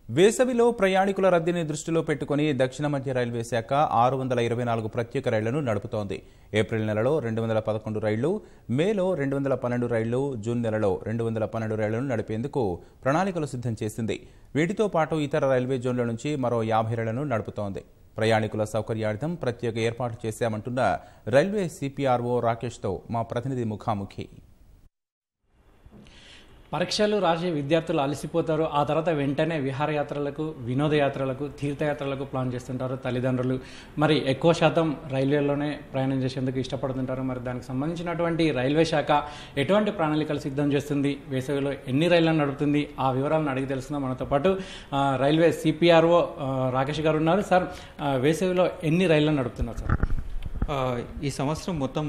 వేసవిలో ప్రయాణికుల రద్దీని దృష్టిలో పెట్టుకుని దక్షిణ మధ్య రైల్వే శాఖ 624 ప్రత్యేక రైళ్లను నడుపుతోంది. ఏప్రిల్ నెలలో 211 రైళ్లు, మేలో 212 రైళ్లు, జూన్ నెలలో 212 రైళ్లను నడిపేందుకు ప్రణాళికలు సిద్ధం చేసింది. వీటితో పాటు ఇతర రైల్వే జోన్ల నుంచి మరో 50 రైళ్లను నడుపుతోంది. ప్రయాణికుల సౌకర్యార్థం ప్రత్యేక ఏర్పాట్లు చేశామంటున్న రైల్వే సిపిఆర్ఓ రాకేష్తో మా ప్రతినిధి ముఖాముఖి. పరీక్షలు రాసే విద్యార్థులు అలసిపోతారు. ఆ తర్వాత వెంటనే విహారయాత్రలకు, వినోదయాత్రలకు, తీర్థయాత్రలకు ప్లాన్ చేస్తుంటారు తల్లిదండ్రులు. మరి ఎక్కువ శాతం రైల్వేలోనే ప్రయాణం చేసేందుకు ఇష్టపడుతుంటారు. మరి దానికి సంబంధించినటువంటి రైల్వే శాఖ ఎటువంటి ప్రణాళికలు సిద్ధం చేస్తుంది, వేసవిలో ఎన్ని రైళ్లను నడుపుతుంది, ఆ వివరాలను అడిగి తెలుసుకుందాం. మనతో పాటు రైల్వే సిపిఆర్ఓ రాకేష్ గారు ఉన్నారు. సార్, వేసవిలో ఎన్ని రైళ్లను నడుపుతున్నారు సార్? ఈ సంవత్సరం మొత్తం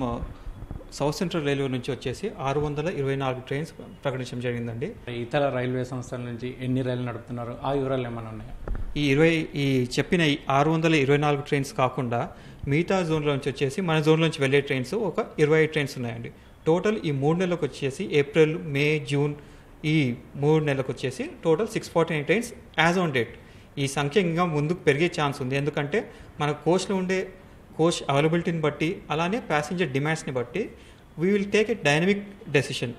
సౌత్ సెంట్రల్ రైల్వే నుంచి వచ్చేసి 624 ట్రైన్స్ ప్రకటించడం జరిగిందండి. ఇతర రైల్వే సంస్థల నుంచి ఎన్ని రైళ్లు నడుపుతున్నారు, ఆ వివరాలు ఏమైనా ఉన్నాయా? ఈ చెప్పిన 624 ట్రైన్స్ కాకుండా మిగతా జోన్ల నుంచి వచ్చేసి మన జోన్ల నుంచి వెళ్ళే ట్రైన్స్ ఒక 25 ట్రైన్స్ ఉన్నాయండి. టోటల్ ఈ 3 నెలలకు వచ్చేసి ఏప్రిల్, మే, జూన్ ఈ 3 నెలలకు వచ్చేసి total 649 trains as on date. ఈ సంఖ్య ఇంకా ముందుకు పెరిగే ఛాన్స్ ఉంది. ఎందుకంటే మన కోచ్లో ఉండే కోచ్ అవైలబిలిటీని బట్టి, అలానే ప్యాసింజర్ డిమాండ్స్ని బట్టి we will take a dynamic decision.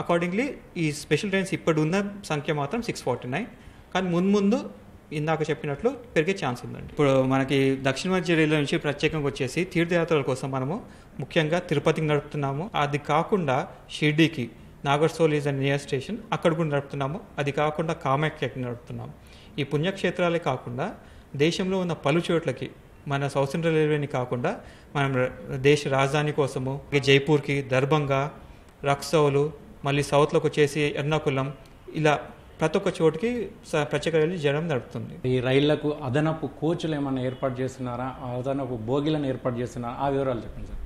Accordingly ఈ స్పెషల్ ట్రైన్స్ ఇప్పుడు ఉన్న సంఖ్య మాత్రం 649, కానీ ముందు ఇందాక చెప్పినట్లు పెరిగే ఛాన్స్ ఉందండి. ఇప్పుడు మనకి దక్షిణ మధ్య రైల్వే నుంచి ప్రత్యేకంగా వచ్చేసి తీర్థయాత్రల కోసం మనము ముఖ్యంగా తిరుపతికి నడుపుతున్నాము. అది కాకుండా షిర్డీకి, Nagarsol is and near station, అక్కడ కూడా నడుపుతున్నాము. అది కాకుండా కామాఖ్యకి నడుపుతున్నాము. ఈ పుణ్యక్షేత్రాలే కాకుండా దేశంలో ఉన్న పలు చోట్లకి మన సౌత్ సెంట్రల్ రైల్వేని కాకుండా మనం దేశ రాజధాని కోసము జైపూర్కి, దర్భంగా, రక్సౌలు, మళ్ళీ సౌత్లోకి వచ్చేసి ఎర్నాకుళం, ఇలా ప్రతి ఒక్క చోటుకి ప్రత్యేక రైలు జనం నడుపుతుంది. ఈ రైళ్లకు అదనపు కోచ్లు ఏమైనా ఏర్పాటు చేస్తున్నారా, అదనపు బోగీలను ఏర్పాటు చేస్తున్నారా, ఆ వివరాలు చెప్పండి సార్.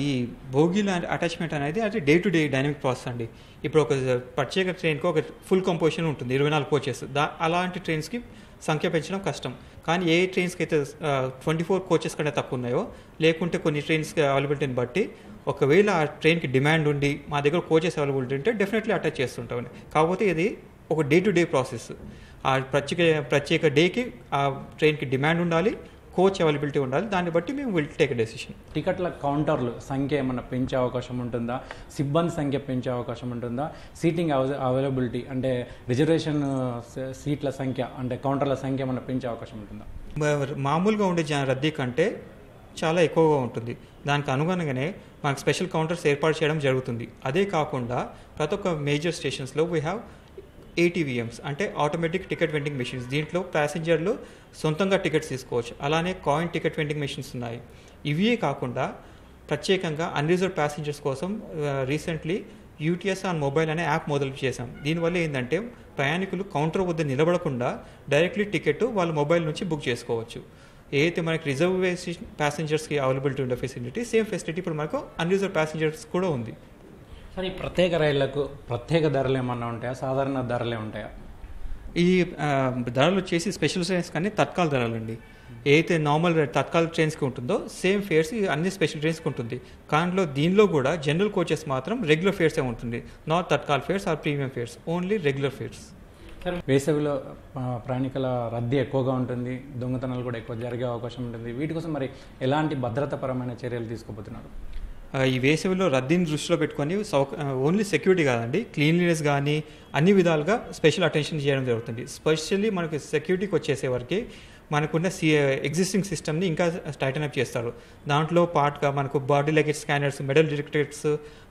ఈ బోగీల అటాచ్మెంట్ అనేది అది day to day dynamic process అండి. ఇప్పుడు ఒక ప్రత్యేక ట్రైన్కి ఒక ఫుల్ కంపోజిషన్ ఉంటుంది, 24 కోచెస్. అలాంటి ట్రైన్స్కి సంఖ్య పెంచడం కష్టం. కానీ ఏ ట్రైన్స్కి అయితే 24 కోచెస్ కంటే తక్కువ ఉన్నాయో, లేకుంటే కొన్ని ట్రైన్స్కి అవైలబిలిటీని బట్టి ఒకవేళ ఆ ట్రైన్కి డిమాండ్ ఉండి మా దగ్గర కోచెస్ అవైలబిలిటీ ఉంటే డెఫినెట్లీ అటాచ్ చేస్తుంటాం. కాకపోతే ఇది ఒక డే టు డే ప్రాసెస్. ఆ ప్రత్యేక డేకి ఆ ట్రైన్కి డిమాండ్ ఉండాలి, కోచ్ అవైలబిలిటీ ఉండాలి. దాన్ని బట్టి మేము విల్ టేక్ డెసిషన్. టికెట్ల కౌంటర్లు సంఖ్య ఏమన్నా పెంచే అవకాశం ఉంటుందా, సిబ్బంది సంఖ్య పెంచే అవకాశం ఉంటుందా, సీటింగ్ అవైలబిలిటీ అంటే రిజర్వేషన్ సీట్ల సంఖ్య అంటే కౌంటర్ల సంఖ్య ఏమన్నా పెంచే అవకాశం ఉంటుందా? మామూలుగా ఉండే రద్దీ కంటే చాలా ఎక్కువగా ఉంటుంది. దానికి అనుగుణంగానే మనకు స్పెషల్ కౌంటర్స్ ఏర్పాటు చేయడం జరుగుతుంది. అదే కాకుండా ప్రతి ఒక్క మేజర్ స్టేషన్స్లో వీ హ్యావ్ ATVMs అంటే ఆటోమేటిక్ టికెట్ వెండింగ్ మెషిన్స్. దీంట్లో ప్యాసింజర్లు సొంతంగా టికెట్స్ తీసుకోవచ్చు. అలానే కాయిన్ టికెట్ వెండింగ్ మెషిన్స్ ఉన్నాయి. ఇవే కాకుండా ప్రత్యేకంగా అన్రిజర్వ్ ప్యాసింజర్స్ కోసం రీసెంట్లీ UTS ఆన్ మొబైల్ అనే యాప్ మొదలు చేశాం. దీనివల్ల ఏంటంటే ప్రయాణికులు కౌంటర్ వద్ద నిలబడకుండా డైరెక్ట్లీ టికెట్ వాళ్ళ మొబైల్ నుంచి బుక్ చేసుకోవచ్చు. ఏదైతే మనకి రిజర్వేషన్ ప్యాసింజర్స్కి అవైలబిలిటీ ఉండే ఫెసిలిటీ, సేమ్ ఫెసిలిటీ ఇప్పుడు మనకు అన్రిజర్వ్ ప్యాసింజర్స్ కూడా ఉంది. సరే, ఈ ప్రత్యేక రైళ్లకు ప్రత్యేక ధరలు ఏమన్నా ఉంటాయా, సాధారణ ధరలే ఉంటాయా? ఈ ధరలు వచ్చేసి స్పెషల్ ట్రైన్స్ కానీ తత్కాల్ ధరలు అండి. ఏదైతే నార్మల్ తత్కాల్ ట్రైన్స్కి ఉంటుందో సేమ్ ఫేర్స్ అన్ని స్పెషల్ ట్రైన్స్కి ఉంటుంది. కానీ దీనిలో కూడా జనరల్ కోచెస్ మాత్రం రెగ్యులర్ ఫేర్సే ఉంటుంది. Not Tatkal fares or premium fares, only regular fares. వేసవిలో ప్రయాణికుల రద్దీ ఎక్కువగా ఉంటుంది, దొంగతనాలు కూడా ఎక్కువ జరిగే అవకాశం ఉంటుంది. వీటి కోసం మరి ఎలాంటి భద్రతాపరమైన చర్యలు తీసుకోబోతున్నారు? ఈ వేసవిలో రద్దీని దృష్టిలో పెట్టుకొని ఓన్లీ సెక్యూరిటీ కాదండి, క్లీన్లీనెస్ కానీ అన్ని విధాలుగా స్పెషల్ అటెన్షన్ చేయడం జరుగుతుంది. స్పెషల్లీ మనకి సెక్యూరిటీకి వచ్చేసేవరకు మనకున్న ఎగ్జిస్టింగ్ సిస్టమ్ని ఇంకా టైటన్ అప్ చేస్తారు. దాంట్లో పార్ట్గా మనకు body luggage scanners, metal detectors,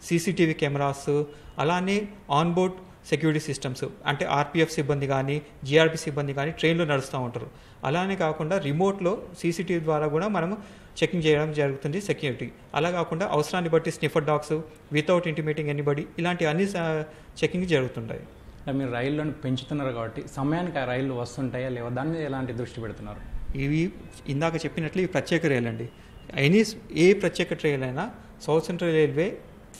CCTV cameras, అలానే ఆన్బోర్డ్ సెక్యూరిటీ సిస్టమ్స్ అంటే RPF సిబ్బంది కానీ GRP సిబ్బంది కానీ ట్రైన్లో నడుస్తూ ఉంటారు. అలానే కాకుండా రిమోట్లో CCTV ద్వారా కూడా మనము చెకింగ్ చేయడం జరుగుతుంది సెక్యూరిటీ. అలా కాకుండా అవసరాన్ని బట్టి sniffer dogs, without intimating anybody, ఇలాంటి అన్ని చెకింగ్ జరుగుతుంటాయి. మీరు రైళ్లను పెంచుతున్నారు కాబట్టి సమయానికి ఆ రైళ్లు వస్తుంటాయా లేవా, దాని మీద ఎలాంటి దృష్టి పెడుతున్నారు? ఇవి ఇందాక చెప్పినట్లు ఈ ప్రత్యేక రైలు అండి. ఏ ప్రత్యేక ట్రైన్ అయినా south central railway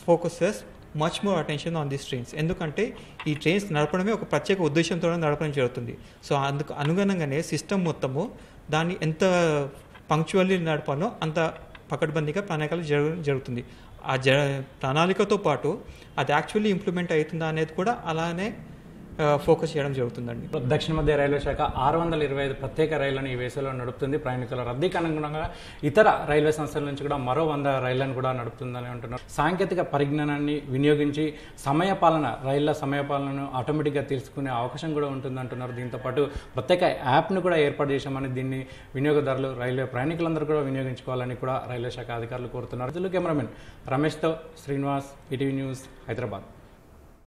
focuses much more attention on these trains. ఎందుకంటే ఈ ట్రైన్స్ నడపడమే ఒక ప్రత్యేక ఉద్దేశంతో నడపడం జరుగుతుంది. సో అందుకు అనుగుణంగానే సిస్టమ్ మొత్తము దాన్ని ఎంత పంక్చువల్లీ నడపాలో అంత పకడ్బందీగా ప్రణాళికలు జరుగుతుంది. ఆ ప్రణాళికతో పాటు అది యాక్చువల్లీ ఇంప్లిమెంట్ అవుతుందా అనేది కూడా అలానే ఫోకస్ చేయడం జరుగుతుందండి. దక్షిణ మధ్య రైల్వే శాఖ 625 ప్రత్యేక రైళ్లను ఈ వేసవిలో నడుపుతుంది. ప్రయాణికుల రద్దీకి అనుగుణంగా ఇతర రైల్వే సంస్థల నుంచి కూడా మరో 100 రైళ్లను కూడా నడుపుతుందని అంటున్నారు. సాంకేతిక పరిజ్ఞానాన్ని వినియోగించి రైళ్ల సమయపాలనను ఆటోమేటిక్గా తెలుసుకునే అవకాశం కూడా ఉంటుందంటున్నారు. దీంతో పాటు ప్రత్యేక యాప్ను కూడా ఏర్పాటు చేశామని, దీన్ని వినియోగదారులు రైల్వే ప్రయాణికులందరూ కూడా వినియోగించుకోవాలని కూడా రైల్వే శాఖ అధికారులు కోరుతున్నారు. కెమెరామెన్ రమేష్తో శ్రీనివాస్, ఈటీవీ న్యూస్, హైదరాబాద్.